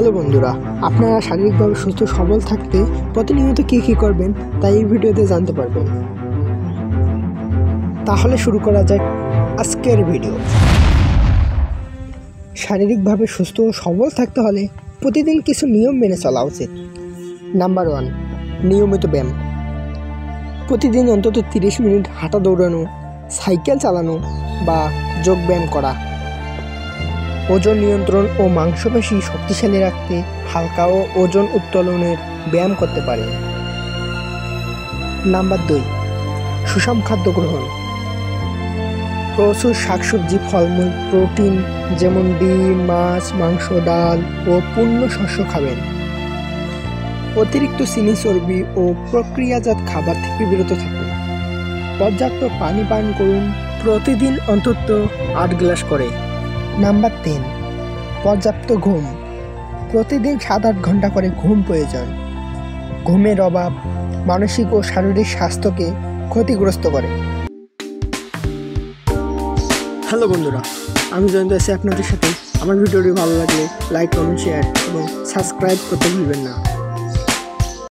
Hello বন্ধুরা, আপনারা শারীরিকভাবে সুস্থ সবল থাকতে প্রতিনিয়ত কী করবেন তাই এই ভিডিওতে জানতে পারবেন। তাহলে শুরু করা যাক আজকের ভিডিও। শারীরিকভাবে সুস্থ ও সবল থাকতে হলে প্রতিদিন কিছু নিয়ম মেনে চলা উচিত। নাম্বার 1, নিয়মিত ব্যায়াম। প্রতিদিন অন্তত 30 মিনিট হাঁটা, দৌড়ানো, সাইকেল চালানো বা যোগব্যায়াম করা। ওজন নিয়ন্ত্রণ ও মাংসপেশি শক্তিশালী রাখতে হালকা ও ওজন উত্তোলনের ব্যায়াম করতে পারে। নাম্বার 2, সুষম খাদ্য গ্রহণ। প্রচুর শাকসবজি, ফলমূল, প্রোটিন যেমন ডিম, মাছ, মাংস, ডাল ও পূর্ণ শস্য খাবেন। অতিরিক্ত চিনি, চর্বি ও প্রক্রিয়াজাত খাবার থেকে বিরত থাকুন। পর্যাপ্ত পানি পান করুন, প্রতিদিন অন্তত 8 গ্লাস করে। নাম্বার 3, পর্যাপ্ত ঘুম। প্রতিদিন 7-8 ঘন্টা করে ঘুম প্রয়োজন। ঘুমের অভাব মানসিক ও শারীরিক স্বাস্থ্যকে ক্ষতিগ্রস্ত করে। হ্যালো বন্ধুরা, আমি জয়ন্ত আছি আপনাদের সাথে। আমার ভিডিওটি ভালো লাগলে লাইক, কমেন্ট, শেয়ার এবং সাবস্ক্রাইব করতে ভুলবেন না।